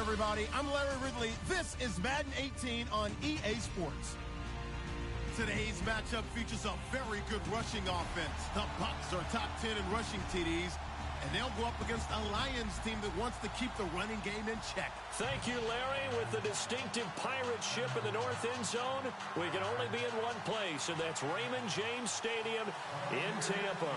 everybody. I'm Larry Ridley. This is Madden 18 on EA Sports. Today's matchup features a very good rushing offense. The Bucs are top 10 in rushing TDs, and they'll go up against a Lions team that wants to keep the running game in check. Thank you, Larry. With the distinctive pirate ship in the north end zone, we can only be in one place, and that's Raymond James Stadium in Tampa.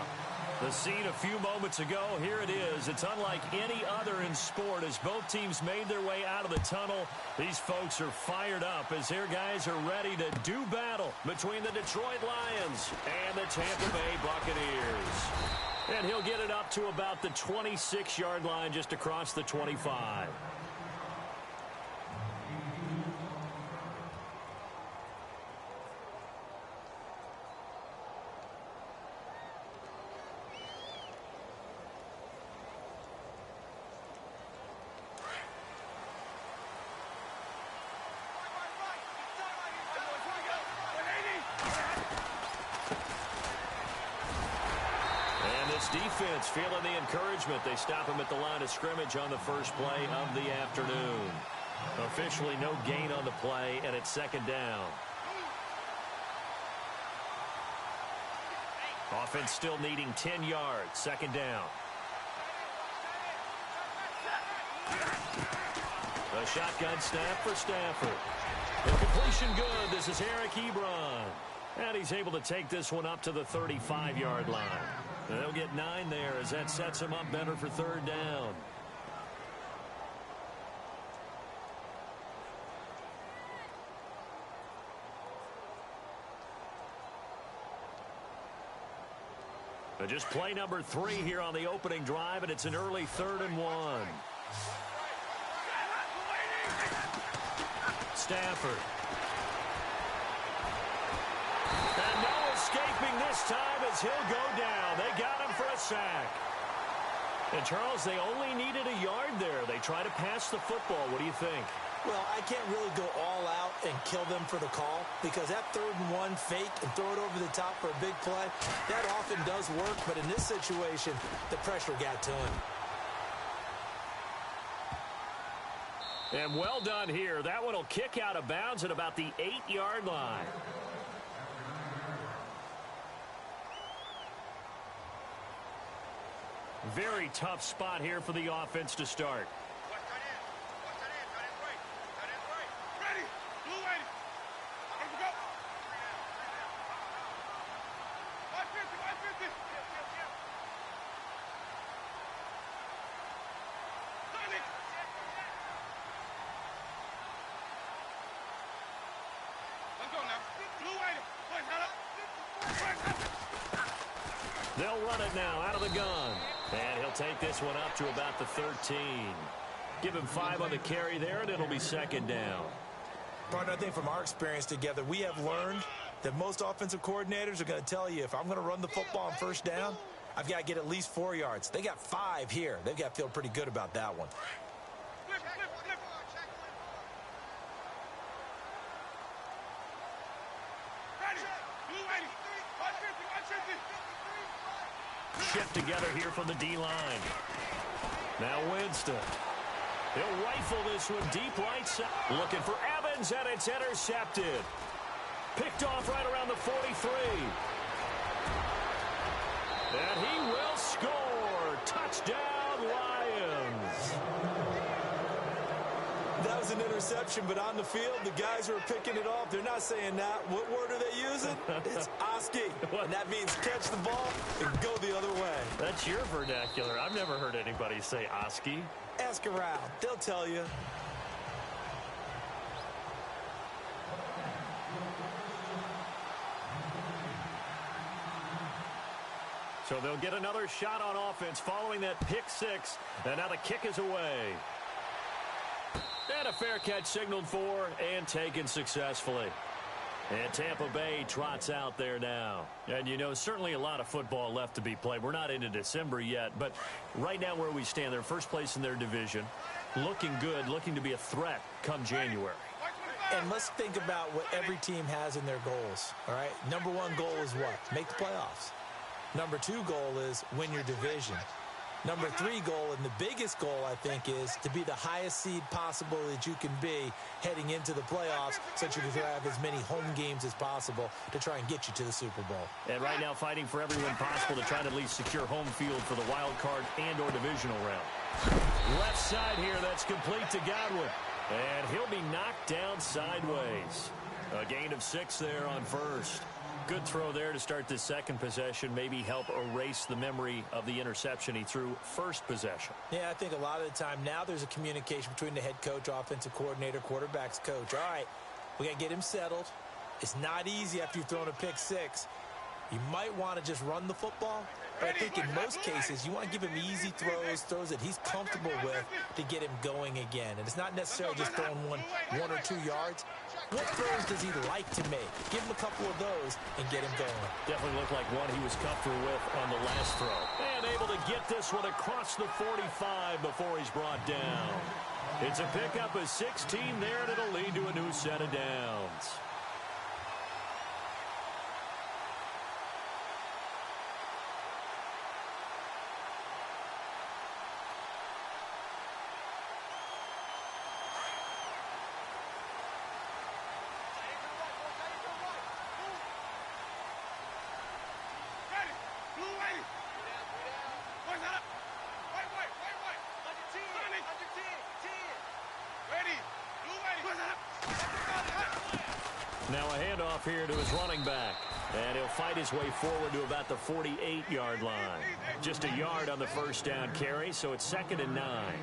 The scene a few moments ago, here it is. It's unlike any other in sport as both teams made their way out of the tunnel. These folks are fired up as their guys are ready to do battle between the Detroit Lions and the Tampa Bay Buccaneers. And he'll get it up to about the 26-yard line just across the 25. Defense feeling the encouragement. They stop him at the line of scrimmage on the first play of the afternoon. Officially no gain on the play, and it's second down. Offense still needing 10 yards. Second down. A shotgun snap for Stafford. The completion good. This is Eric Ebron. And he's able to take this one up to the 35-yard line. They'll get 9 there as that sets him up better for third down. Just play number 3 here on the opening drive, and it's an early 3rd and 1. Stafford. And no escaping this time as he'll go down. They got him for a sack. And, Charles, they only needed a yard there. They try to pass the football. What do you think? Well, I can't really go all out and kill them for the call because that 3rd and 1 fake and throw it over the top for a big play, that often does work. But in this situation, the pressure got to him. And well done here. That one will kick out of bounds at about the 8-yard line. Very tough spot here for the offense to start. They'll run it now out of the gun. And he'll take this one up to about the 13. Give him 5 on the carry there, and it'll be second down. Partner, I think from our experience together, we have learned that most offensive coordinators are going to tell you, if I'm going to run the football on first down, I've got to get at least 4 yards. They got 5 here. They've got to feel pretty good about that one. Shift together here from the D-line. Now Winston. He'll rifle this one deep right side. Looking for Evans, and it's intercepted. Picked off right around the 43. And he will score. Touchdown, Lions. That was an interception, but on the field, the guys who are picking it off, they're not saying that. What word are they using? It's Oski. And that means catch the ball and go the other way. That's your vernacular. I've never heard anybody say Oski. Ask around. They'll tell you. So they'll get another shot on offense following that pick 6. And now the kick is away. And a fair catch signaled for and taken successfully. And Tampa Bay trots out there now. And, you know, certainly a lot of football left to be played. We're not into December yet, but right now where we stand, they're first place in their division. Looking good, looking to be a threat come January. And let's think about what every team has in their goals, all right? Number 1 goal is what? Make the playoffs. Number 2 goal is win your division. Number 3 goal, and the biggest goal, I think, is to be the highest seed possible that you can be heading into the playoffs so that you can have as many home games as possible to try and get you to the Super Bowl. And right now fighting for everyone possible to try to at least secure home field for the wild card and or divisional round. Left side here, that's complete to Gywu. And he'll be knocked down sideways. A gain of 6 there on first. Good throw there to start this second possession. Maybe help erase the memory of the interception he threw first possession. Yeah, I think a lot of the time now there's a communication between the head coach, offensive coordinator, quarterback's coach. All right, we got to get him settled. It's not easy after you've thrown a pick 6. You might want to just run the football. But I think in most cases, you want to give him easy throws that he's comfortable with to get him going again. And it's not necessarily just throwing one or 2 yards. What throws does he like to make? Give him a couple of those and get him going. Definitely looked like one he was comfortable with on the last throw. And able to get this one across the 45 before he's brought down. It's a pickup of 16 there, and it'll lead to a new set of downs. Now a handoff here to his running back. And he'll fight his way forward to about the 48-yard line. Just a yard on the first down carry, so it's 2nd and 9.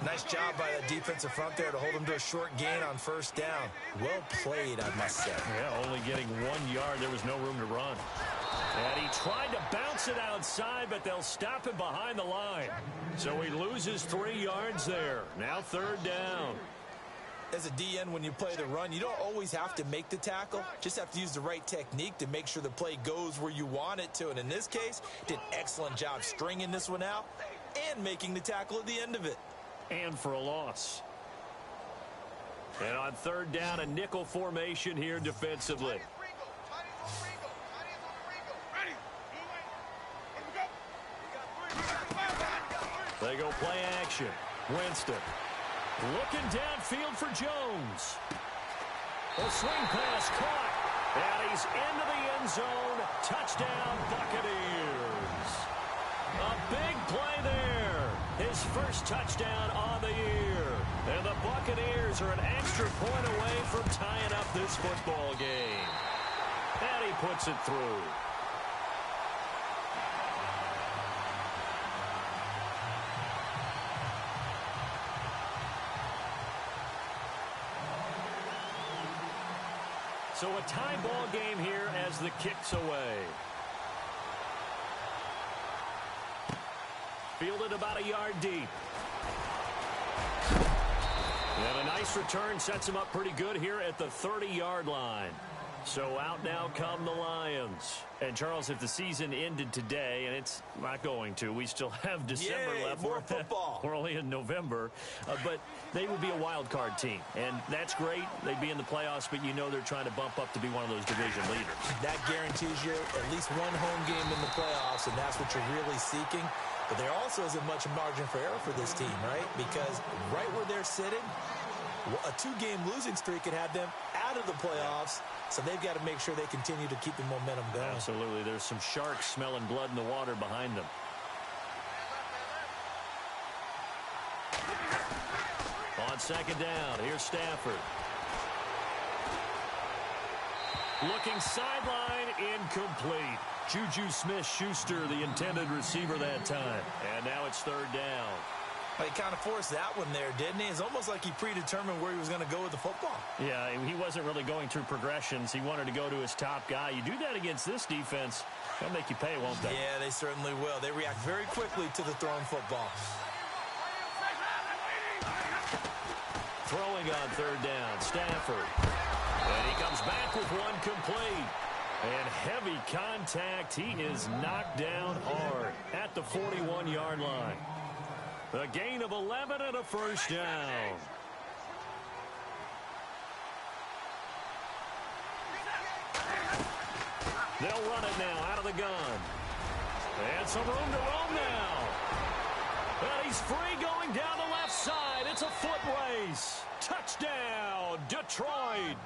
Nice job by the defensive front there to hold him to a short gain on first down. Well played, I must say. Yeah, only getting 1 yard. There was no room to run. And he tried to bounce it outside, but they'll stop him behind the line. So he loses 3 yards there. Now 3rd down. As a DN, when you play the run, you don't always have to make the tackle. Just have to use the right technique to make sure the play goes where you want it to. And in this case, did an excellent job stringing this one out and making the tackle at the end of it. And for a loss. And on 3rd down, a nickel formation here defensively. They go play action. Winston. Looking downfield for Jones. A swing pass caught. And he's into the end zone. Touchdown, Buccaneers. A big play there. His first touchdown on the year. And the Buccaneers are an extra point away from tying up this football game. And he puts it through. So a tie ball game here as the kick's away. Fielded about a yard deep. And a nice return sets him up pretty good here at the 30-yard line. So out now come the Lions. And, Charles, if the season ended today, and it's not going to, we still have December left. More football. We're only in November. But they would be a wild card team. And that's great. They'd be in the playoffs, but you know they're trying to bump up to be one of those division leaders. That guarantees you at least one home game in the playoffs, and that's what you're really seeking. But there also isn't much margin for error for this team, right? Because right where they're sitting, a 2-game losing streak could have them out of the playoffs. So they've got to make sure they continue to keep the momentum going. Absolutely. There's some sharks smelling blood in the water behind them. On 2nd down, here's Stafford. Looking sideline, incomplete. Juju Smith-Schuster, the intended receiver that time. And now it's 3rd down. He kind of forced that one there, didn't he? It's almost like he predetermined where he was going to go with the football. Yeah, he wasn't really going through progressions. He wanted to go to his top guy. You do that against this defense, they'll make you pay, won't they? Yeah, they certainly will. They react very quickly to the thrown football. Throwing on 3rd down, Stafford. And he comes back with one complete. And heavy contact. He is knocked down hard at the 41-yard line. A gain of 11 and a first down. They'll run it now out of the gun. And some room to roam now. And he's free going down the left side. It's a foot race. Touchdown, Detroit.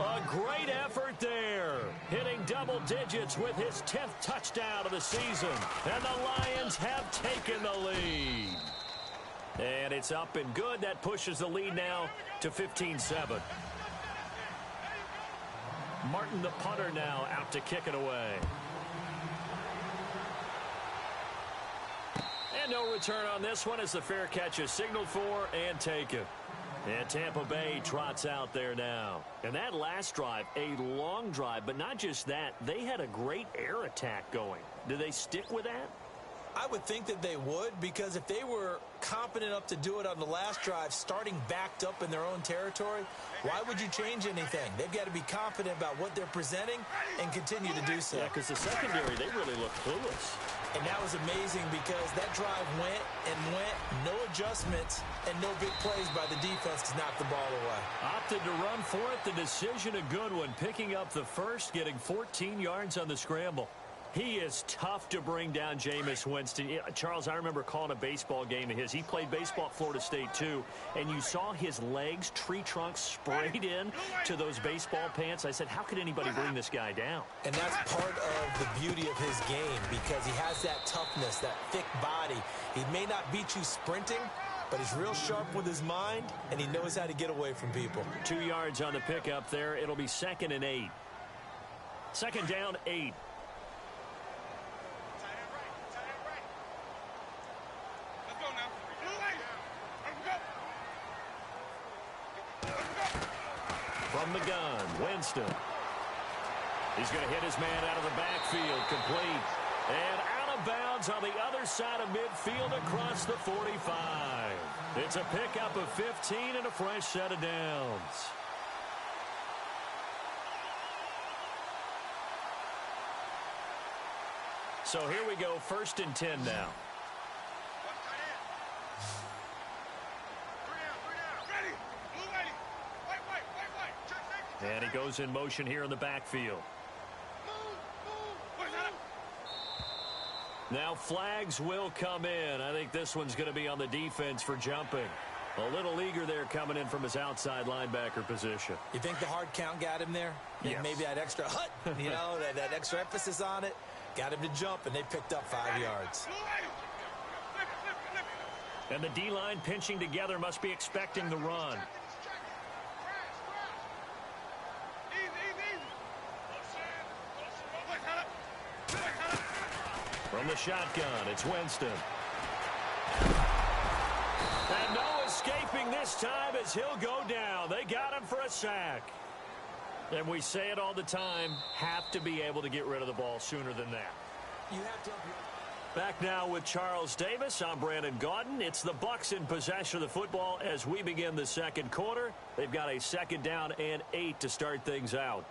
A great effort there. Hitting double digits with his 10th touchdown of the season. And the Lions have taken the lead. And it's up and good. That pushes the lead now to 15-7. Martin, the punter, now out to kick it away. And no return on this one as the fair catch is signaled for and taken. And Tampa Bay trots out there now. And that last drive, a long drive, but not just that. They had a great air attack going. Do they stick with that? I would think that they would, because if they were competent enough to do it on the last drive, starting backed up in their own territory, why would you change anything? They've got to be confident about what they're presenting and continue to do so. Yeah, because the secondary, they really look clueless. And that was amazing because that drive went and went, no adjustments, and no big plays by the defense to knock the ball away. Opted to run for it. The decision a good one, picking up the first, getting 14 yards on the scramble. He is tough to bring down, Jameis Winston. Charles, I remember calling a baseball game of his. He played baseball at Florida State, too, and you saw his legs, tree trunks sprayed in to those baseball pants. I said, how could anybody bring this guy down? And that's part of the beauty of his game because he has that toughness, that thick body. He may not beat you sprinting, but he's real sharp with his mind, and he knows how to get away from people. 2 yards on the pickup there. It'll be 2nd and 8. 2nd down, 8. From the gun, Winston. He's going to hit his man out of the backfield, complete. And out of bounds on the other side of midfield across the 45. It's a pickup of 15 and a fresh set of downs. So here we go, 1st and 10 now. And he goes in motion here in the backfield. Now flags will come in. I think this one's going to be on the defense for jumping. A little eager there coming in from his outside linebacker position. You think the hard count got him there? Yes. Maybe that extra hut, you know, that extra emphasis on it. Got him to jump, and they picked up 5 yards. And the D-line pinching together must be expecting the run. From the shotgun, it's Winston. And no escaping this time as he'll go down. They got him for a sack. And we say it all the time, have to be able to get rid of the ball sooner than that. You have to. Back now with Charles Davis. I'm Brandon Gaudin. It's the Bucs in possession of the football as we begin the second quarter. They've got a 2nd down and 8 to start things out.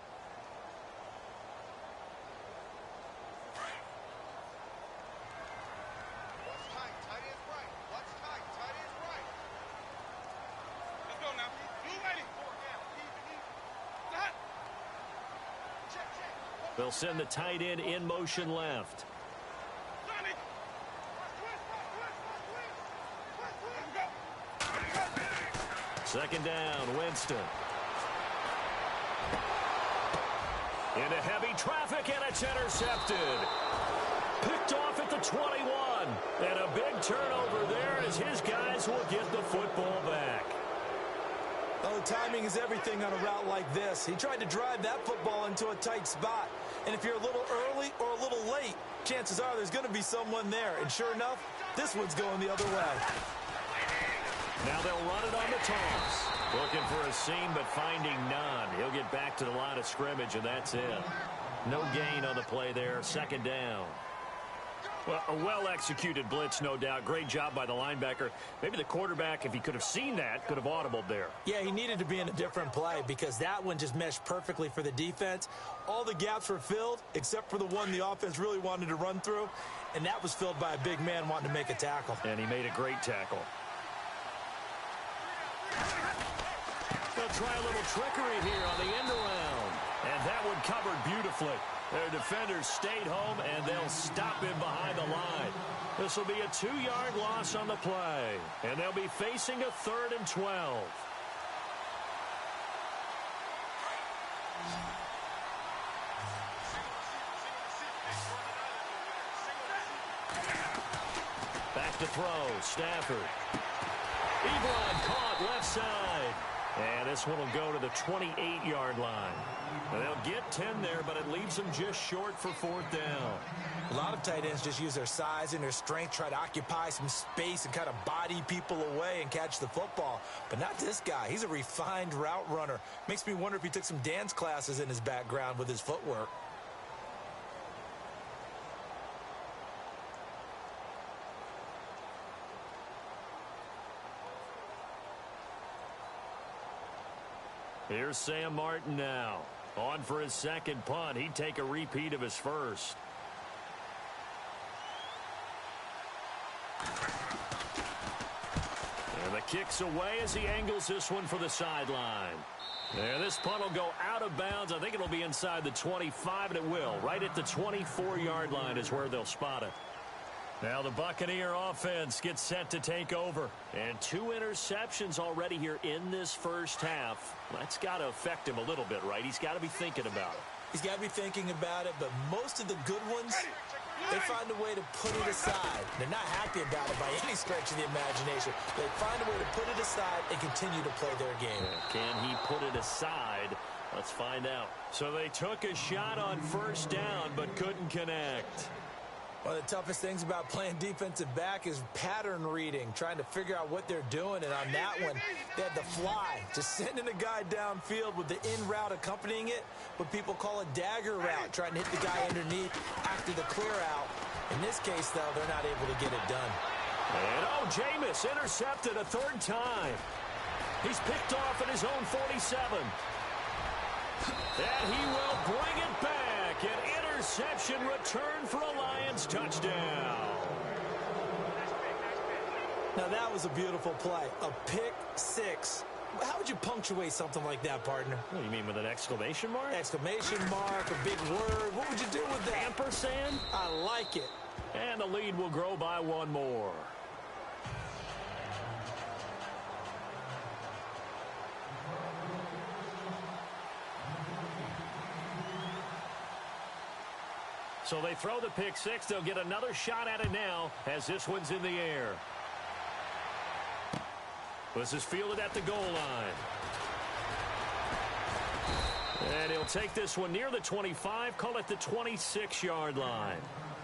They'll send the tight end in motion left. Second down, Winston. Into heavy traffic, and it's intercepted. Picked off at the 21. And a big turnover there as his guys will get the football back. Oh, timing is everything on a route like this. He tried to drive that football into a tight spot. And if you're a little early or a little late, chances are there's going to be someone there. And sure enough, this one's going the other way. Now they'll run it on the toss. Looking for a seam, but finding none. He'll get back to the line of scrimmage, and that's it. No gain on the play there. 2nd down. Well, a well-executed blitz, no doubt. Great job by the linebacker. Maybe the quarterback, if he could have seen that, could have audibled there. Yeah, he needed to be in a different play because that one just meshed perfectly for the defense. All the gaps were filled except for the one the offense really wanted to run through, and that was filled by a big man wanting to make a tackle. And he made a great tackle. They'll try a little trickery here on the end around. And that that one covered beautifully. Their defenders stayed home, and they'll stop him behind the line. This will be a 2-yard loss on the play, and they'll be facing a 3rd and 12. Back to throw, Stafford. Ebron caught left side. And this one will go to the 28-yard line. They'll get 10 there, but it leaves them just short for 4th down. A lot of tight ends just use their size and their strength, try to occupy some space and kind of body people away and catch the football. But not this guy. He's a refined route runner. Makes me wonder if he took some dance classes in his background with his footwork. Here's Sam Martin now. On for his second punt. He'd take a repeat of his first. And the kick's away as he angles this one for the sideline. And this punt will go out of bounds. I think it'll be inside the 25, and it will. Right at the 24-yard line is where they'll spot it. Now the Buccaneer offense gets set to take over. And 2 interceptions already here in this first half. That's got to affect him a little bit, right? He's got to be thinking about it. He's got to be thinking about it, but most of the good ones, they find a way to put it aside. They're not happy about it by any stretch of the imagination. They find a way to put it aside and continue to play their game. Can he put it aside? Let's find out. So they took a shot on 1st down, but couldn't connect. One of the toughest things about playing defensive back is pattern reading, trying to figure out what they're doing. And on that one, they had the fly, just sending a guy downfield with the in route accompanying it, what people call a dagger route, trying to hit the guy underneath after the clear out. In this case, though, they're not able to get it done. And, Jameis intercepted a 3rd time. He's picked off at his own 47. And he will bring it back. An interception return for a Lions touchdown. Now that was a beautiful play. A pick 6. How would you punctuate something like that, partner? What do you mean, with an exclamation mark? Exclamation mark, a big word. What would you do with that? Ampersand? I like it. And the lead will grow by 1 more. So they throw the pick 6. They'll get another shot at it now as this one's in the air. This is fielded at the goal line. And he'll take this one near the 25, call it the 26-yard line.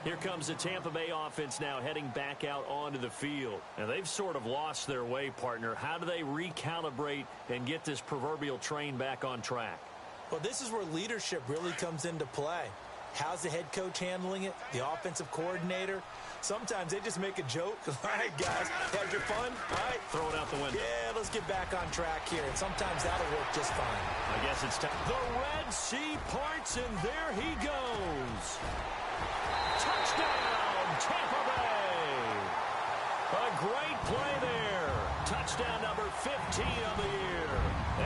Here comes the Tampa Bay offense now heading back out onto the field. And they've sort of lost their way, partner. How do they recalibrate and get this proverbial train back on track? Well, this is where leadership really comes into play. How's the head coach handling it? The offensive coordinator? Sometimes they just make a joke. All right, guys, had your fun? All right. Throw it out the window. Yeah, let's get back on track here. And sometimes that'll work just fine. I guess it's time. The Red Sea parts, and there he goes. Touchdown, Tampa Bay. A great play there. Touchdown number 15 of the year.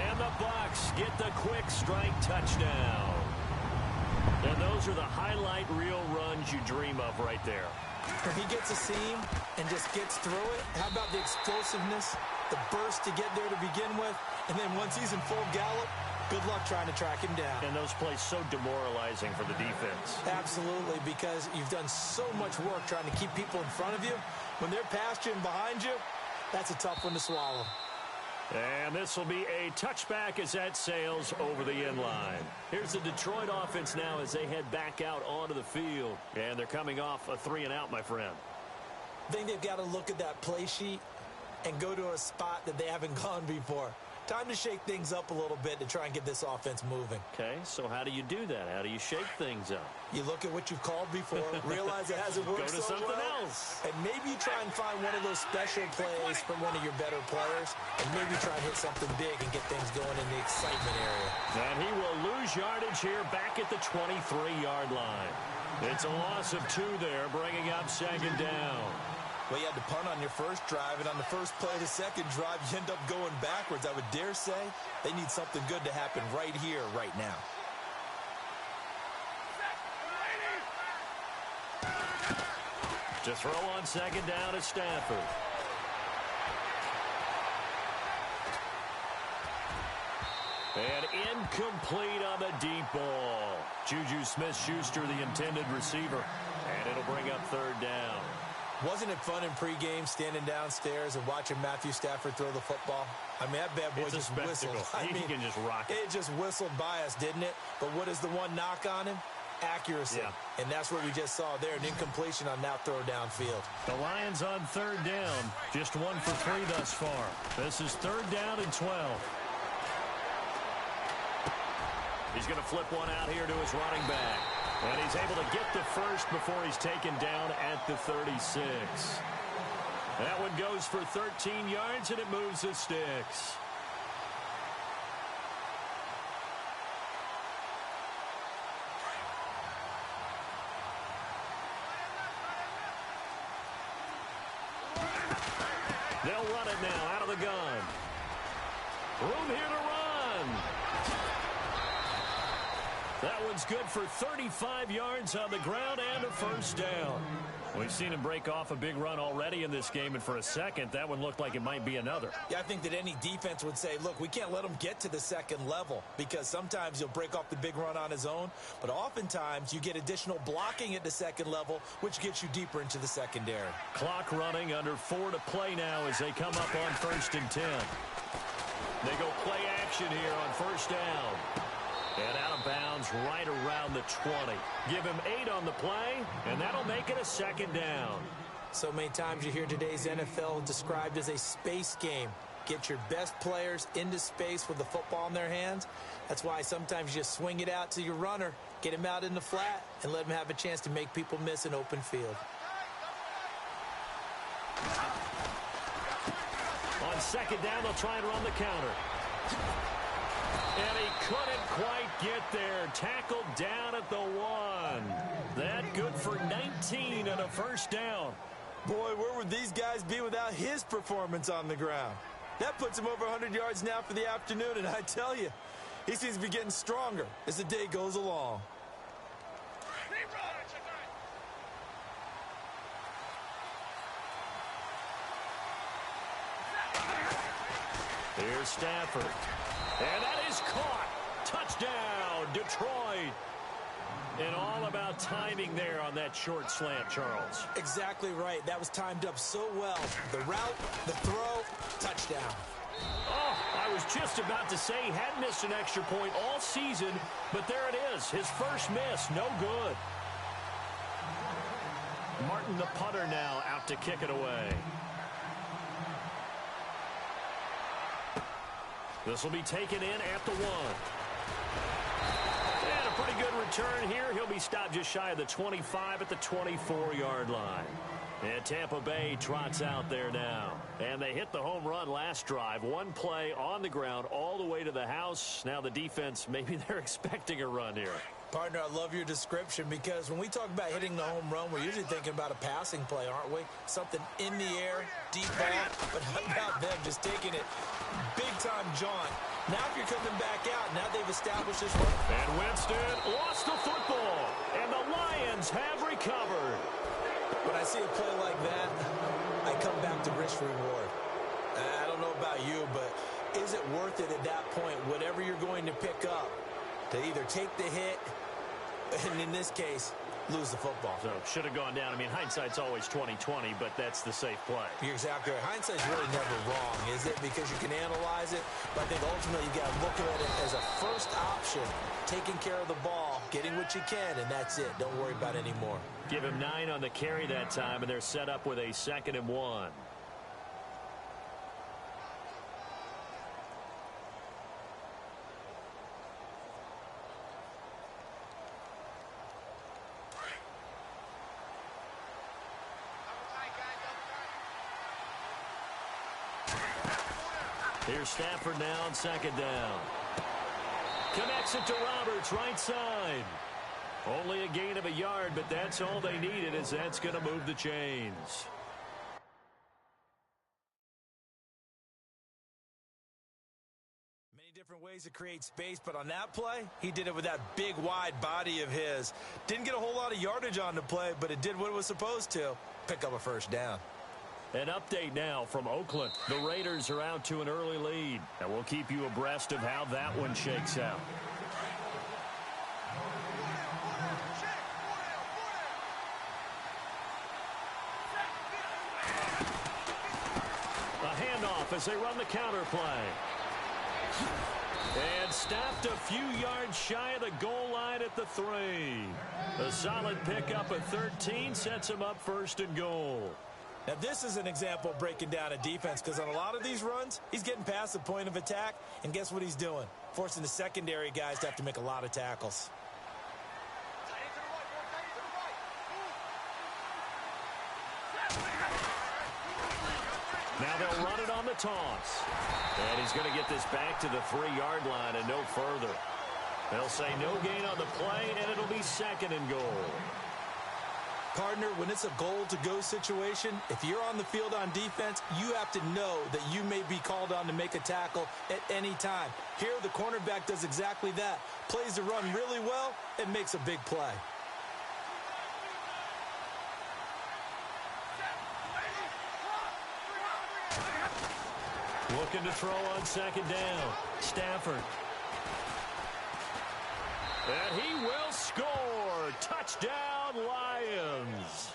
And the Bucs get the quick strike touchdown. And those are the highlight reel runs you dream of right there. If he gets a seam and just gets through it, how about the explosiveness, the burst to get there to begin with, and then once he's in full gallop, good luck trying to track him down. And those plays so demoralizing for the defense. Absolutely, because you've done so much work trying to keep people in front of you. When they're past you and behind you, that's a tough one to swallow. And this will be a touchback as that sails over the end line. Here's the Detroit offense now as they head back out onto the field. And they're coming off a 3-and-out, my friend. I think they've got to look at that play sheet and go to a spot that they haven't gone before. Time to shake things up a little bit to try and get this offense moving. Okay, so how do you do that? How do you shake things up? You look at what you've called before, realize it hasn't worked so well. Go to something else. And maybe you try and find one of those special plays from one of your better players, and maybe try and hit something big and get things going in the excitement area. And he will lose yardage here back at the 23-yard line. It's a loss of 2 there, bringing up 2nd down. Well, you had to punt on your first drive, and on the first play of the second drive, you end up going backwards. I would dare say they need something good to happen right here, right now. To throw on second down is Stafford. And incomplete on the deep ball. Juju Smith-Schuster, the intended receiver. And it'll bring up third down. Wasn't it fun in pregame standing downstairs and watching Matthew Stafford throw the football? I mean, that bad boy just whistled. He can just rock it. It just whistled by us, didn't it? But what is the one knock on him? Accuracy. Yeah. And that's what we just saw there, an incompletion on that throw downfield. The Lions on third down. Just 1 for 3 thus far. This is third down and 12. He's going to flip one out here to his running back. And he's able to get the first before he's taken down at the 36. That one goes for 13 yards, and it moves the sticks. They'll run it now out of the gun. Room here to run. That one's good for 35 yards on the ground and a first down. We've seen him break off a big run already in this game, and for a second, that one looked like it might be another. Yeah, I think that any defense would say, look, we can't let him get to the second level, because sometimes he'll break off the big run on his own, but oftentimes you get additional blocking at the second level, which gets you deeper into the secondary. Clock running, under 4 to play now as they come up on 1st and 10. They go play action here on first down. And out of bounds right around the 20. Give him 8 on the play, and that'll make it a second down. So many times you hear today's NFL described as a space game. Get your best players into space with the football in their hands. That's why sometimes you just swing it out to your runner, get him out in the flat, and let him have a chance to make people miss an open field. On second down, they'll try and run the counter. And he couldn't quite get there. Tackled down at the 1. That good for 19 and a first down. Boy, where would these guys be without his performance on the ground? That puts him over 100 yards now for the afternoon, and I tell you, he seems to be getting stronger as the day goes along. Here's Stafford. And that is caught. Touchdown, Detroit. And all about timing there on that short slant, Charles. Exactly right. That was timed up so well. The route, the throw, touchdown. Oh, I was just about to say he had missed an extra point all season, but there it is. His first miss, no good. Martin, the punter, now out to kick it away. This will be taken in at the 1. And a pretty good return here. He'll be stopped just shy of the 25 at the 24-yard line. And Tampa Bay trots out there now. And they hit the home run last drive. One play on the ground all the way to the house. Now the defense, maybe they're expecting a run here. Partner, I love your description, because when we talk about hitting the home run, we're usually thinking about a passing play, aren't we? Something in the air, deep ball, but how about them just taking it big-time jaunt. Now if you're coming back out, now they've established this run. And Winston lost the football, and the Lions have recovered. When I see a play like that, I come back to risk-reward. I don't know about you, but is it worth it at that point, whatever you're going to pick up, to either take the hit, and in this case, lose the football? So should have gone down. I mean, hindsight's always 20/20, but that's the safe play. You're exactly right. Hindsight's really never wrong, is it? Because you can analyze it, but I think ultimately you got to look at it as a first option, taking care of the ball, getting what you can, and that's it. Don't worry about it anymore. Give him 9 on the carry that time, and they're set up with a 2nd and 1. Here's Stafford now on 2nd down. Connects it to Roberts, right side. Only a gain of a yard, but that's all they needed, as that's going to move the chains. Many different ways to create space, but on that play, he did it with that big, wide body of his. Didn't get a whole lot of yardage on the play, but it did what it was supposed to. pick up a first down. An update now from Oakland. The Raiders are out to an early lead, and we'll keep you abreast of how that one shakes out. A handoff as they run the counter play. And stopped a few yards shy of the goal line at the 3. A solid pickup at 13 sets him up 1st and goal. Now, this is an example of breaking down a defense, because on a lot of these runs, he's getting past the point of attack, and guess what he's doing? Forcing the secondary guys to have to make a lot of tackles. Now they'll run it on the toss. And he's going to get this back to the 3-yard line and no further. They'll say no gain on the play, and it'll be 2nd and goal. Partner, when it's a goal-to-go situation, if you're on the field on defense, you have to know that you may be called on to make a tackle at any time. Here, the cornerback does exactly that. Plays the run really well and makes a big play. Looking to throw on 2nd down. Stafford. And he will score. Touchdown, Lions.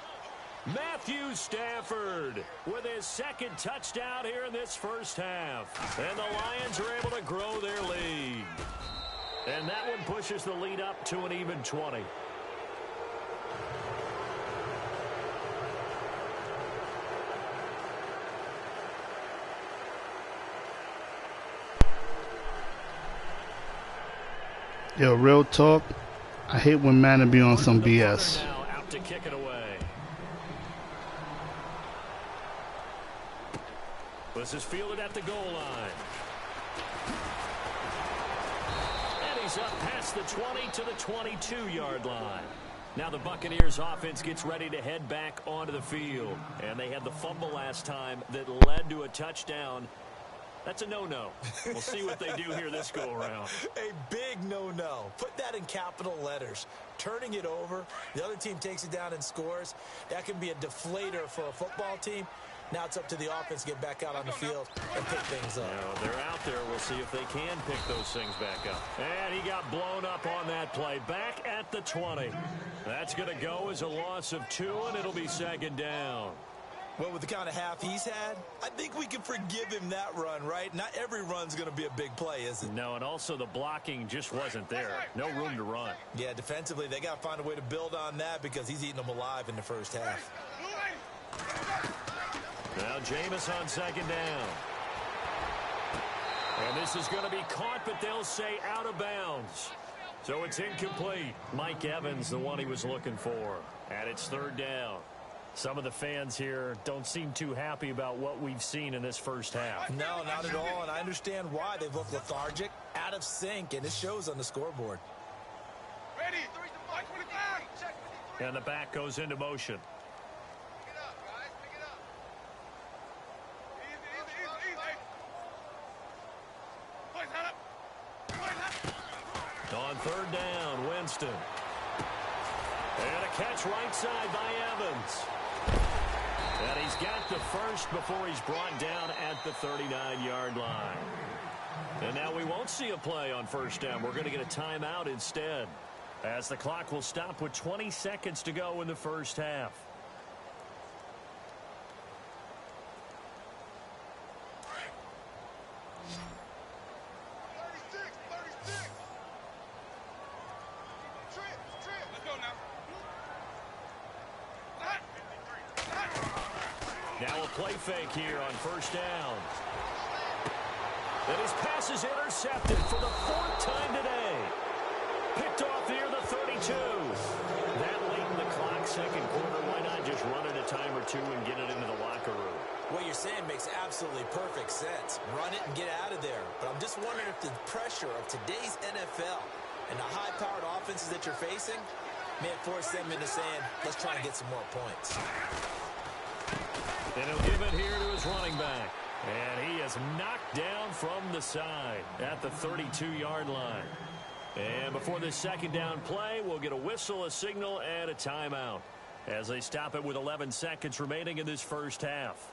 Matthew Stafford with his 2nd touchdown here in this first half. And the Lions are able to grow their lead. And that one pushes the lead up to an even 20. Yo, real talk, I hate when Madden be on some BS. Now out to kick it away. This is fielded at the goal line. And he's up past the 20 to the 22-yard line. Now the Buccaneers offense gets ready to head back onto the field. And they had the fumble last time that led to a touchdown. That's a no-no. We'll see what they do here this go-around. A big no-no. Put that in capital letters. Turning it over, the other team takes it down and scores. That can be a deflator for a football team. Now it's up to the offense to get back out on the field and pick things up. Now they're out there. We'll see if they can pick those things back up. And he got blown up on that play. Back at the 20. That's going to go as a loss of 2, and it'll be 2nd down. Well, with the kind of half he's had, I think we can forgive him that run, right? Not every run's going to be a big play, is it? No, and also the blocking just wasn't there. No room to run. Yeah, defensively, they got to find a way to build on that because he's eating them alive in the first half. Now Jameis on 2nd down. And this is going to be caught, but they'll say out of bounds. So it's incomplete. Mike Evans, the one he was looking for. And it's 3rd down. Some of the fans here don't seem too happy about what we've seen in this first half. No, not at all, and I understand why. They've looked lethargic, out of sync, and it shows on the scoreboard. Ready. And the back goes into motion. Pick it up, guys. Pick it up. Easy. On 3rd down, Winston. And a catch right side by Evans. And he's got the first before he's brought down at the 39-yard line. And now we won't see a play on 1st down. We're going to get a timeout instead, as the clock will stop with 20 seconds to go in the first half. Now a play fake here on 1st down. And his pass is intercepted for the 4th time today. Picked off near the 32. That late in the clock, 2nd quarter, why not just run it a time or two and get it into the locker room? What you're saying makes absolutely perfect sense. Run it and get out of there. But I'm just wondering if the pressure of today's NFL and the high-powered offenses that you're facing may force them into saying, let's try and get some more points. And he'll give it here to his running back. And he is knocked down from the side at the 32-yard line. And before this 2nd down play, we'll get a whistle, a signal, and a timeout. as they stop it with 11 seconds remaining in this first half.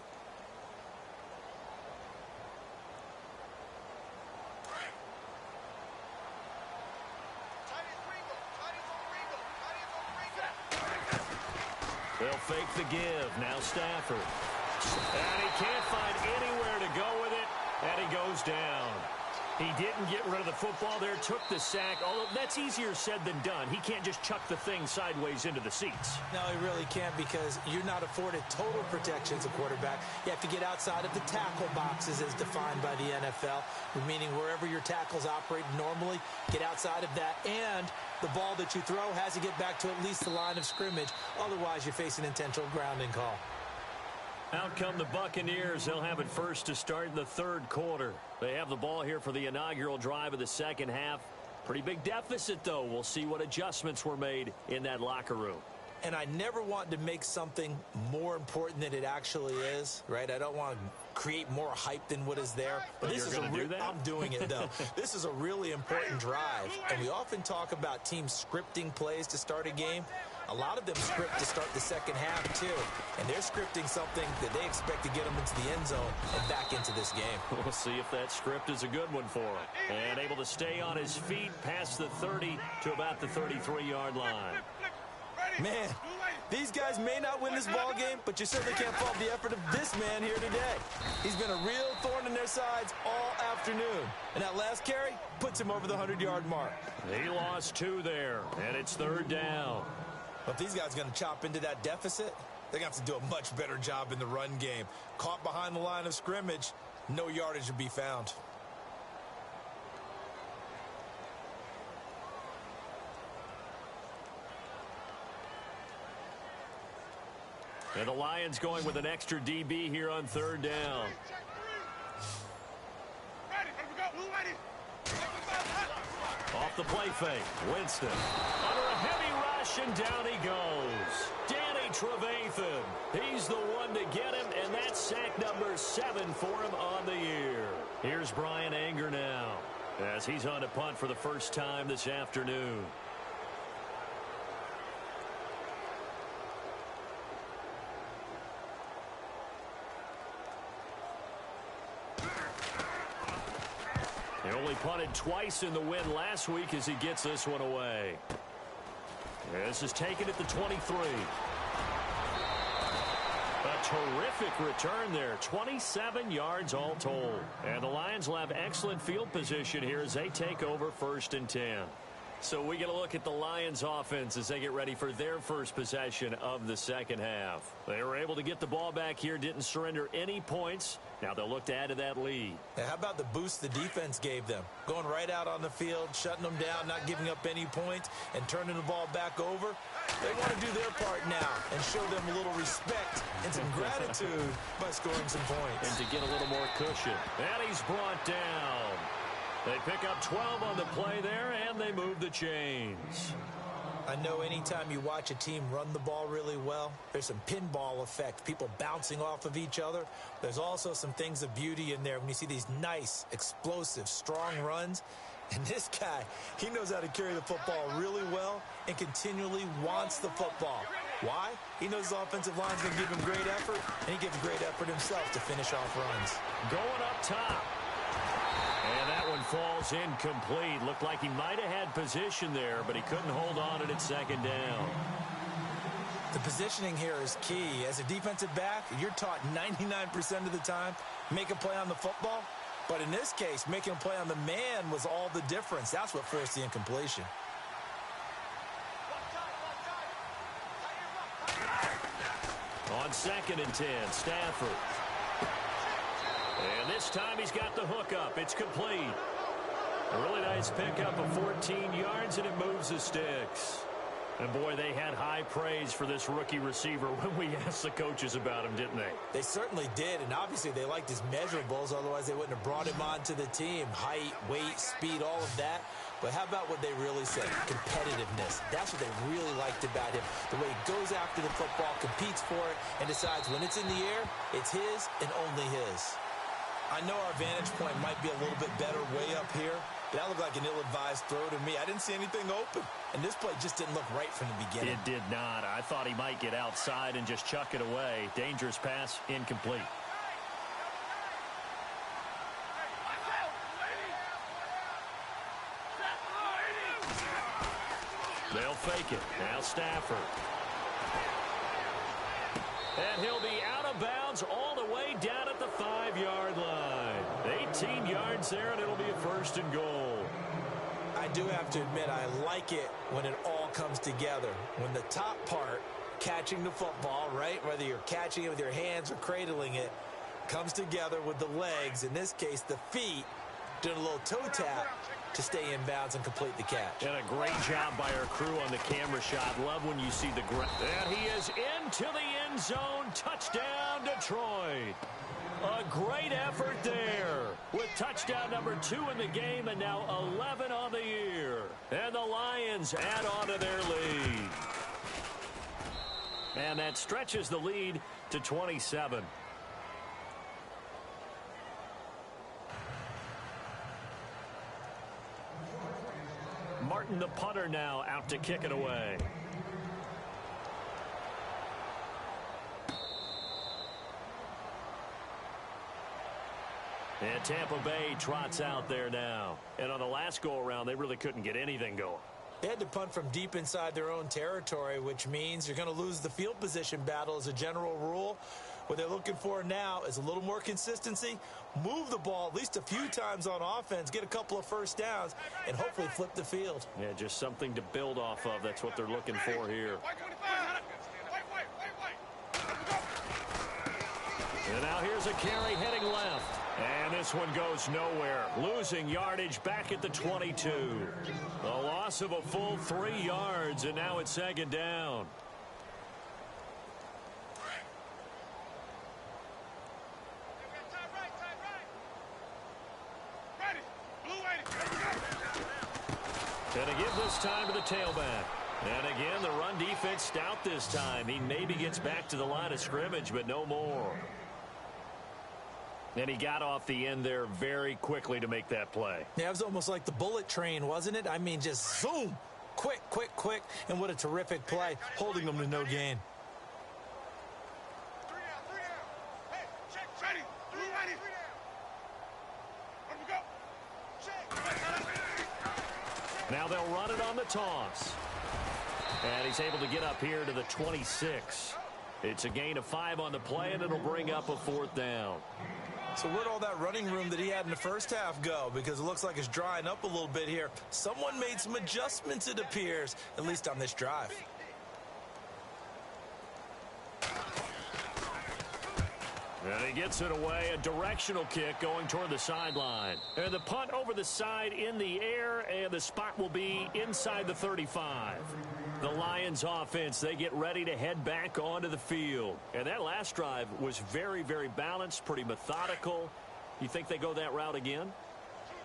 They'll fake the give. Now Stafford. And he can't find anywhere to go with it, and he goes down. He didn't get rid of the football there, took the sack. Although that's easier said than done. He can't just chuck the thing sideways into the seats. No, he really can't, because you're not afforded total protection as a quarterback. You have to get outside of the tackle boxes as defined by the NFL, meaning wherever your tackles operate normally, get outside of that. And the ball that you throw has to get back to at least the line of scrimmage. Otherwise, you're facing intentional grounding call. Out come the Buccaneers. They'll have it first to start in the third quarter. They have the ball here for the inaugural drive of the second half. Pretty big deficit, though. We'll see what adjustments were made in that locker room. And I never want to make something more important than it actually is, right? I don't want to create more hype than what is there. But this is I'm doing it, though. This is a really important drive. And we often talk about teams scripting plays to start a game. A lot of them script to start the second half, too. And they're scripting something that they expect to get them into the end zone and back into this game. We'll see if that script is a good one for him. And able to stay on his feet past the 30 to about the 33-yard line. Man, these guys may not win this ball game, but you certainly can't fault the effort of this man here today. He's been a real thorn in their sides all afternoon. And that last carry puts him over the 100-yard mark. He lost 2 there, and it's third down. But if these guys are going to chop into that deficit, they're going to have to do a much better job in the run game. Caught behind the line of scrimmage, no yardage to be found. And the Lions going with an extra DB here on third down. Off the play fake, Winston. Under a heavy rush, and down he goes. Danny Trevathan. He's the one to get him, and that's sack number 7 for him on the year. Here's Brian Anger now, as he's on to punt for the first time this afternoon. He only punted twice in the win last week as he gets this one away. This is taken at the 23. A terrific return there. 27 yards all told. And the Lions will have excellent field position here as they take over 1st and 10. So we get a look at the Lions offense as they get ready for their first possession of the second half. They were able to get the ball back here, didn't surrender any points. Now they'll look to add to that lead. Now, how about the boost the defense gave them? Going right out on the field, shutting them down, not giving up any points, and turning the ball back over. They want to do their part now and show them a little respect and some gratitude by scoring some points. And to get a little more cushion. And he's brought down. They pick up 12 on the play there, and they move the chains. I know anytime you watch a team run the ball really well, there's some pinball effect, people bouncing off of each other. There's also some things of beauty in there when you see these nice, explosive, strong runs. And this guy, he knows how to carry the football really well and continually wants the football. Why? He knows his offensive line's going to give him great effort, and he gives great effort himself to finish off runs. Going up top. And that one falls incomplete. Looked like he might have had position there, but he couldn't hold on at second down. The positioning here is key. As a defensive back, you're taught 99% of the time, make a play on the football. But in this case, making a play on the man was all the difference. That's what forced the incompletion. On 2nd and 10, Stafford. And this time he's got the hook up. It's complete. A really nice pickup of 14 yards, and it moves the sticks. And, boy, they had high praise for this rookie receiver when we asked the coaches about him, didn't they? They certainly did, and obviously they liked his measurables. Otherwise, they wouldn't have brought him onto the team. Height, weight, speed, all of that. But how about what they really said? Competitiveness. That's what they really liked about him. The way he goes after the football, competes for it, and decides when it's in the air, it's his and only his. I know our vantage point might be a little bit better way up here, That looked like an ill-advised throw to me. I didn't see anything open. And this play just didn't look right from the beginning. It did not. I thought he might get outside and just chuck it away. Dangerous pass, incomplete. They'll fake it. Now Stafford. And he'll be out of bounds all the way down at the 5-yard line. 18 yards there, and it'll be a 1st and goal. I do have to admit, I like it when it all comes together. When the top part, catching the football, right, whether you're catching it with your hands or cradling it, comes together with the legs, in this case the feet, doing a little toe tap to stay in bounds and complete the catch. And a great job by our crew on the camera shot. Love when you see the and he is into the end zone. Touchdown, Detroit. A great effort there with touchdown number 2 in the game and now 11 on the year. And the Lions add on to their lead. And that stretches the lead to 27. Martin, the punter, now out to kick it away. And Tampa Bay trots out there now. And on the last go-around, they really couldn't get anything going. They had to punt from deep inside their own territory, which means you're going to lose the field position battle as a general rule. What they're looking for now is a little more consistency, move the ball at least a few times on offense, get a couple of first downs, and hopefully flip the field. Yeah, just something to build off of. That's what they're looking for here. And now here's a carry heading left. And this one goes nowhere. Losing yardage back at the 22. A loss of a full 3 yards, and now it's 2nd down. And a give this time to the tailback. And again, the run defense stout this time. He maybe gets back to the line of scrimmage, but no more. And he got off the end there very quickly to make that play. Yeah, it was almost like the bullet train, wasn't it? I mean, just zoom. Quick, quick, quick. And what a terrific play, holding them to no gain. Now they'll run it on the toss. And he's able to get up here to the 26. It's a gain of 5 on the play, and it'll bring up a 4th down. So where'd all that running room that he had in the first half go? Because it looks like it's drying up a little bit here. Someone made some adjustments, it appears, at least on this drive. And he gets it away, a directional kick going toward the sideline. And the punt over the side in the air, and the spot will be inside the 35. The Lions offense, they get ready to head back onto the field. And that last drive was very, very balanced, pretty methodical. You think they go that route again?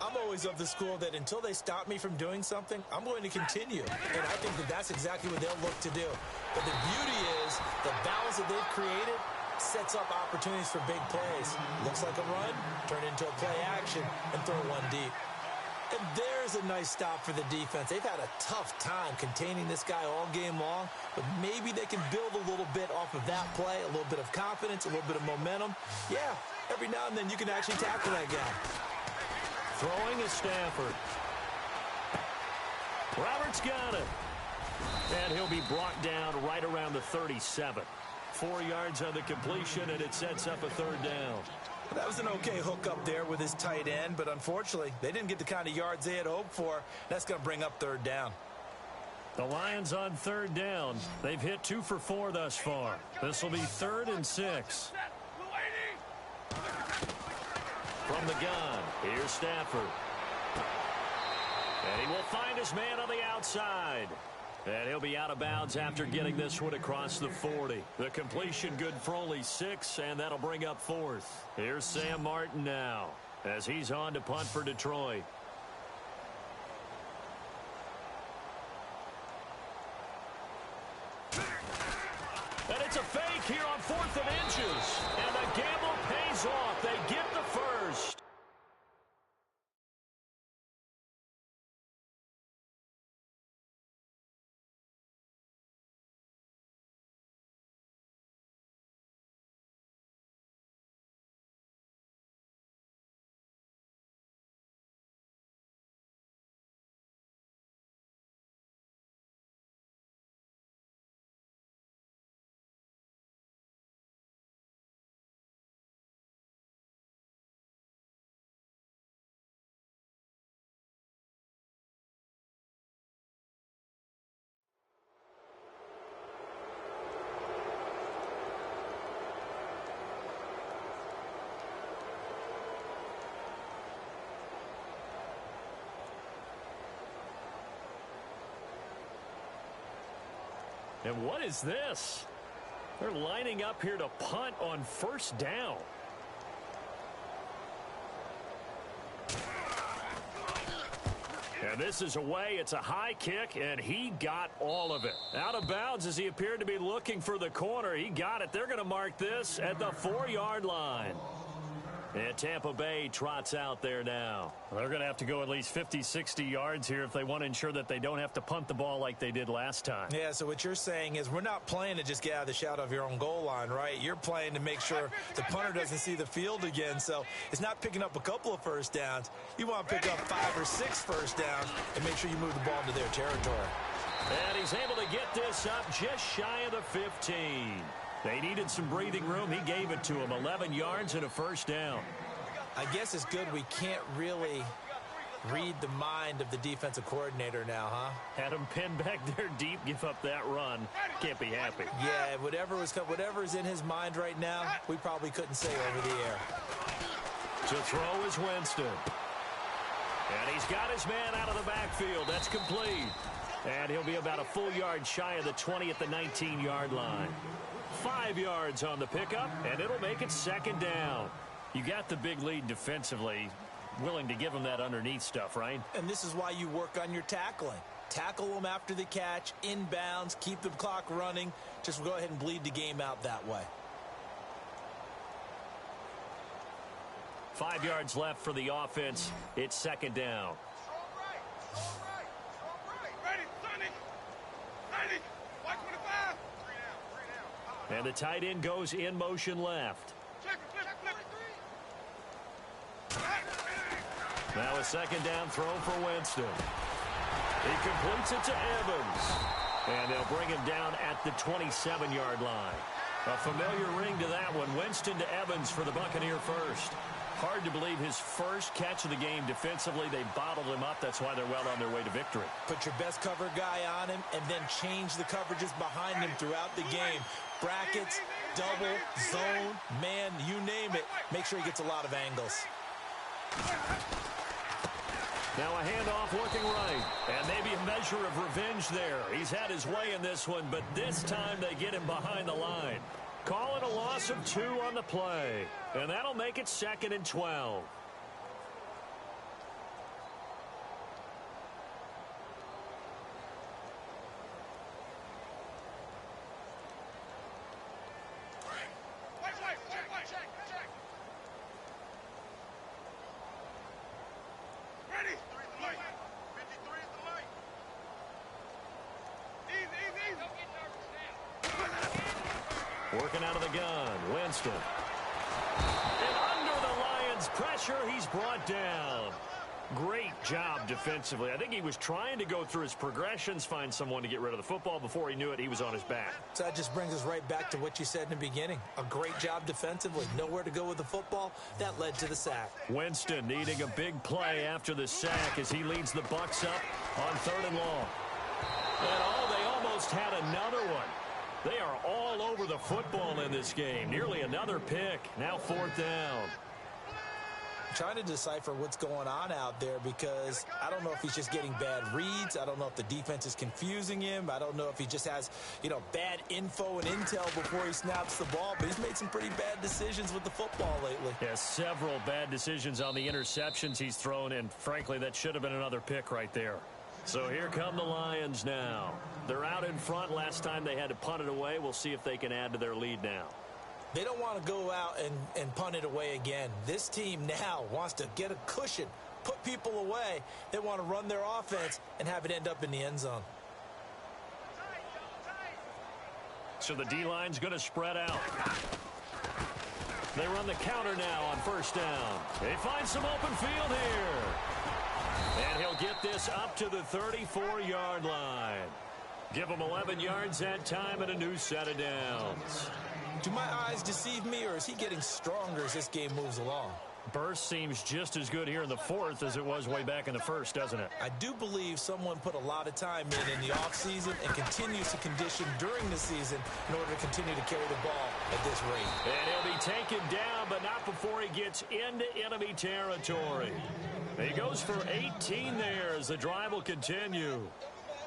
I'm always of the school that until they stop me from doing something, I'm going to continue. And I think that that's exactly what they'll look to do. But the beauty is the balance that they've created sets up opportunities for big plays. Looks like a run, turn into a play action, and throw one deep. And there's a nice stop for the defense. They've had a tough time containing this guy all game long, but maybe they can build a little bit off of that play, a little bit of confidence, a little bit of momentum. Yeah, every now and then you can actually tackle that guy. Throwing is Stafford. Roberts got it. And he'll be brought down right around the 37. 4 yards on the completion, and it sets up a 3rd down. That was an okay hook up there with his tight end, but unfortunately, they didn't get the kind of yards they had hoped for. That's going to bring up 3rd down. The Lions on 3rd down. They've hit 2 for 4 thus far. This will be 3rd and 6. From the gun, here's Stafford. And he will find his man on the outside. And he'll be out of bounds after getting this one across the 40. The completion good for only 6, and that'll bring up 4th. Here's Sam Martin now as he's on to punt for Detroit. And it's a fake here on 4th and inches. And the gamble pays off. They get the first. And what is this? They're lining up here to punt on first down. And this is away. It's a high kick, and he got all of it. Out of bounds as he appeared to be looking for the corner. He got it. They're going to mark this at the 4-yard line. And Tampa Bay trots out there now. They're going to have to go at least 50, 60 yards here if they want to ensure that they don't have to punt the ball like they did last time. Yeah, so what you're saying is we're not playing to just get out of the shadow of your own goal line, right? You're playing to make sure the punter doesn't see the field again. So it's not picking up a couple of first downs. You want to pick up 5 or 6 first downs and make sure you move the ball into their territory. And he's able to get this up just shy of the 15. They needed some breathing room. He gave it to him. 11 yards and a first down. I guess it's good we can't really read the mind of the defensive coordinator now, huh? Had him pinned back there deep, give up that run. Can't be happy. Yeah, whatever's in his mind right now, we probably couldn't say over the air. To throw is Winston. And he's got his man out of the backfield. That's complete. And he'll be about a full yard shy of the 20 at the 19-yard line. 5 yards on the pickup, and it'll make it second down. You got the big lead defensively, willing to give them that underneath stuff, right? And this is why you work on your tackling. Tackle them after the catch, inbounds, keep the clock running. Just go ahead and bleed the game out that way. 5 yards left for the offense. It's second down. And the tight end goes in motion left. Now a second down throw for Winston. He completes it to Evans. And they'll bring him down at the 27-yard line. A familiar ring to that one. Winston to Evans for the Buccaneer first. Hard to believe his first catch of the game defensively. They bottled him up. That's why they're well on their way to victory. Put your best cover guy on him and then change the coverages behind him throughout the game. Brackets, double, zone, man, you name it. Make sure he gets a lot of angles. Now a handoff looking right. And maybe a measure of revenge there. He's had his way in this one, but this time they get him behind the line. Call it a loss of 2 on the play. And that'll make it second and 12. Working out of the gun, Winston. And under the Lions' pressure, he's brought down. Great job defensively. I think he was trying to go through his progressions, find someone to get rid of the football. Before he knew it, he was on his back. So that just brings us right back to what you said in the beginning. A great job defensively. Nowhere to go with the football. That led to the sack. Winston needing a big play after the sack as he leads the Bucs up on 3rd and long. And they almost had another one. They are all over the football in this game. Nearly another pick. Now 4th down. I'm trying to decipher what's going on out there because I don't know if he's just getting bad reads. I don't know if the defense is confusing him. I don't know if he just has, bad info and intel before he snaps the ball. But he's made some pretty bad decisions with the football lately. Yeah, several bad decisions on the interceptions he's thrown. And frankly, that should have been another pick right there. So here come the Lions now. They're out in front. Last time they had to punt it away. We'll see if they can add to their lead now. They don't want to go out and punt it away again. This team now wants to get a cushion, put people away. They want to run their offense and have it end up in the end zone. So the D-line's going to spread out. They run the counter now on 1st down. They find some open field here. And he'll get this up to the 34-yard line. Give him 11 yards that time and a new set of downs. Do my eyes deceive me, or is he getting stronger as this game moves along? Burst seems just as good here in the 4th as it was way back in the 1st, doesn't it? I do believe someone put a lot of time in the offseason and continues to condition during the season in order to continue to carry the ball at this rate. And he'll be taken down, but not before he gets into enemy territory. He goes for 18 there as the drive will continue.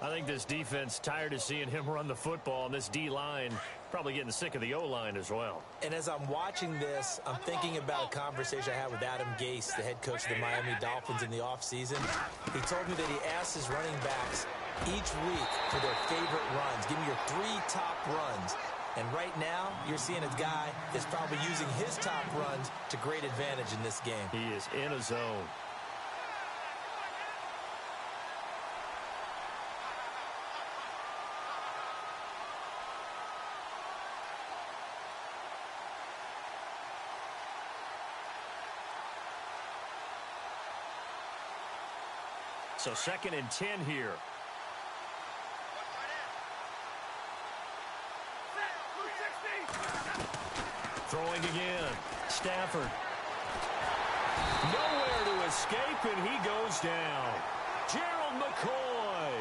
I think this defense tired of seeing him run the football, and this D-line probably getting sick of the O-line as well. And as I'm watching this, I'm thinking about a conversation I had with Adam Gase, the head coach of the Miami Dolphins in the offseason. He told me that he asked his running backs each week for their favorite runs. Give me your 3 top runs. And right now, you're seeing a guy that's probably using his top runs to great advantage in this game. He is in a zone. So 2nd and 10 here. Throwing again. Stafford. Nowhere to escape, and he goes down. Gerald McCoy.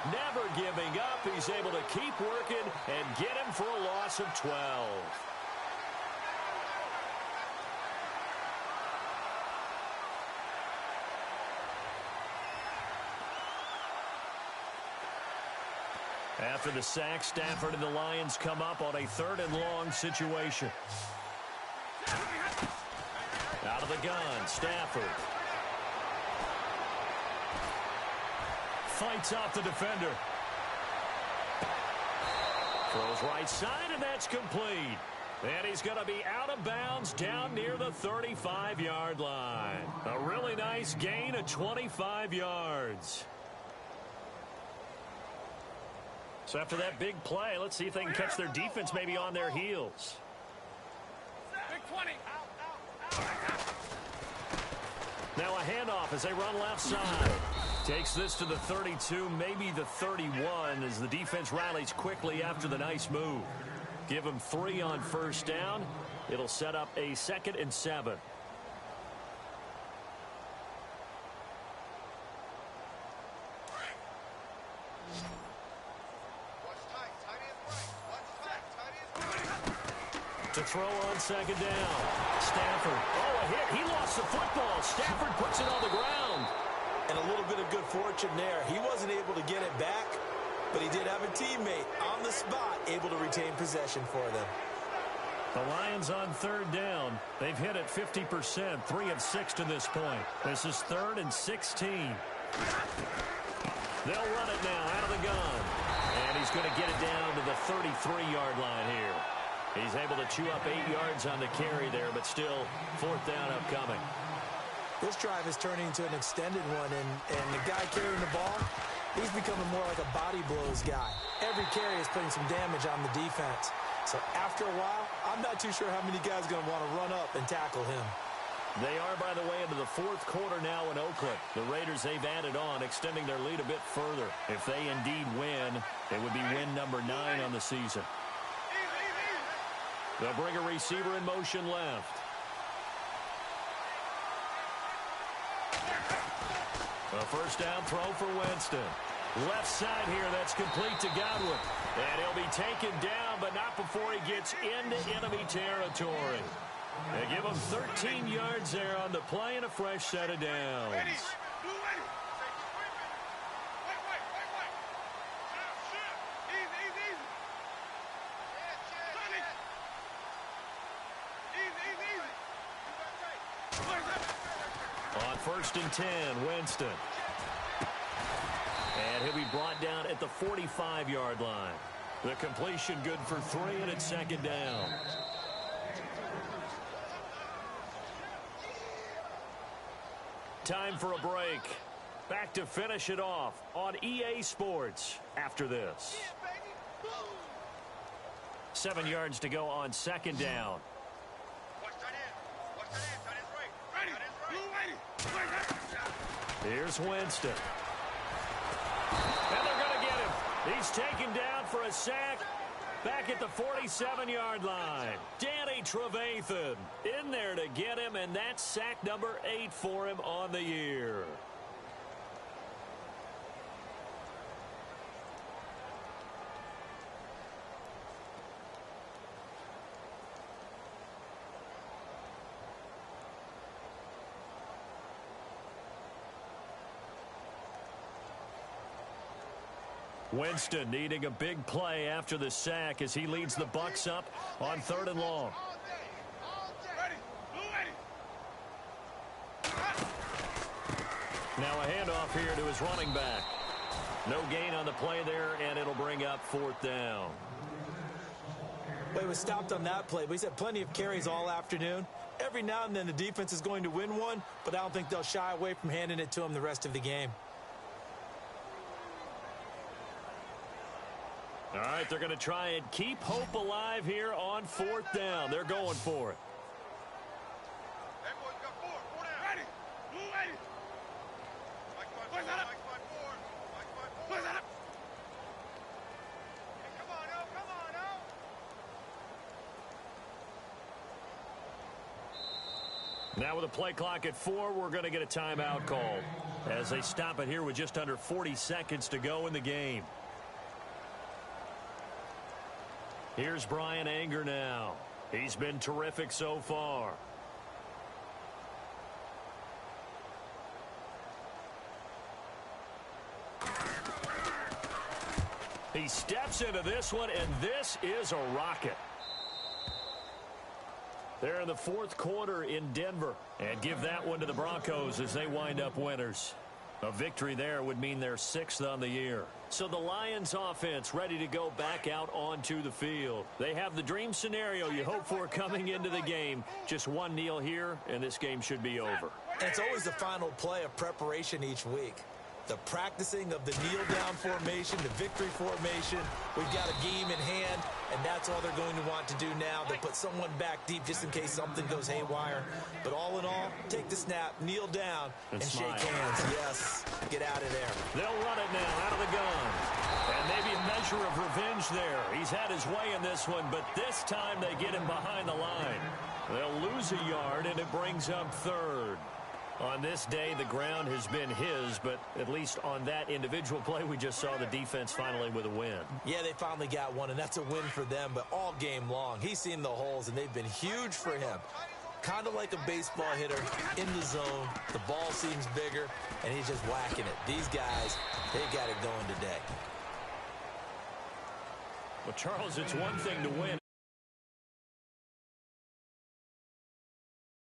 Never giving up. He's able to keep working and get him for a loss of 12. After the sack, Stafford and the Lions come up on a 3rd and long situation. Out of the gun, Stafford. Fights off the defender. Throws right side, and that's complete. And he's going to be out of bounds down near the 35-yard line. A really nice gain of 25 yards. So after that big play, let's see if they can catch their defense maybe on their heels. Big 20. Now a handoff as they run left side. Takes this to the 32, maybe the 31, as the defense rallies quickly after the nice move. Give them 3 on 1st down. It'll set up a 2nd and 7. To throw on 2nd down. Stafford. Oh, a hit. He lost the football. Stafford puts it on the ground. And a little bit of good fortune there. He wasn't able to get it back, but he did have a teammate on the spot able to retain possession for them. The Lions on 3rd down. They've hit it 50%, 3 of 6 to this point. This is 3rd and 16. They'll run it now out of the gun. And he's going to get it down to the 33-yard line here. He's able to chew up 8 yards on the carry there, but still 4th down upcoming. This drive is turning into an extended one, and the guy carrying the ball, he's becoming more like a body blows guy. Every carry is putting some damage on the defense. So after a while, I'm not too sure how many guys are going to want to run up and tackle him. They are, by the way, into the 4th quarter now in Oakland. The Raiders, they've added on, extending their lead a bit further. If they indeed win, it would be win number 9 on the season. They'll bring a receiver in motion left. A 1st down throw for Winston. Left side here, that's complete to Gywu. And he'll be taken down, but not before he gets into enemy territory. They give him 13 yards there on the play and a fresh set of downs. On 1st and 10, Winston. And he'll be brought down at the 45-yard line. The completion good for 3, and it's 2nd down. Time for a break. Back to finish it off on EA Sports after this. 7 yards to go on 2nd down. Here's Winston. And they're going to get him. He's taken down for a sack back at the 47-yard line. Danny Trevathan in there to get him, and that's sack number 8 for him on the year. Winston needing a big play after the sack as he leads the Bucs up on 3rd and long. Now a handoff here to his running back. No gain on the play there, and it'll bring up 4th down. Well, he was stopped on that play, but he's had plenty of carries all afternoon. Every now and then the defense is going to win one, but I don't think they'll shy away from handing it to him the rest of the game. All right, they're going to try and keep hope alive here on 4th down. They're going for it. Now with a play clock at 4, we're going to get a timeout called as they stop it here with just under 40 seconds to go in the game. Here's Brian Anger now. He's been terrific so far. He steps into this one, and this is a rocket. They're in the 4th quarter in Denver. And give that one to the Broncos as they wind up winners. A victory there would mean they're 6th on the year. So the Lions offense ready to go back out onto the field. They have the dream scenario you hope for coming into the game. Just one kneel here, and this game should be over. And it's always the final play of preparation each week. The practicing of the kneel-down formation, the victory formation. We've got a game in hand, and that's all they're going to want to do now. They'll put someone back deep just in case something goes haywire. But all in all, take the snap, kneel down, and shake hands. Yes, get out of there. They'll run it now out of the gun. And maybe a measure of revenge there. He's had his way in this one, but this time they get him behind the line. They'll lose a yard, and it brings up 3rd. On this day, the ground has been his, but at least on that individual play, we just saw the defense finally with a win. Yeah, they finally got one, and that's a win for them, but all game long, he's seen the holes, and they've been huge for him. Kind of like a baseball hitter in the zone. The ball seems bigger, and he's just whacking it. These guys, they got it going today. Well, Charles, it's one thing to win.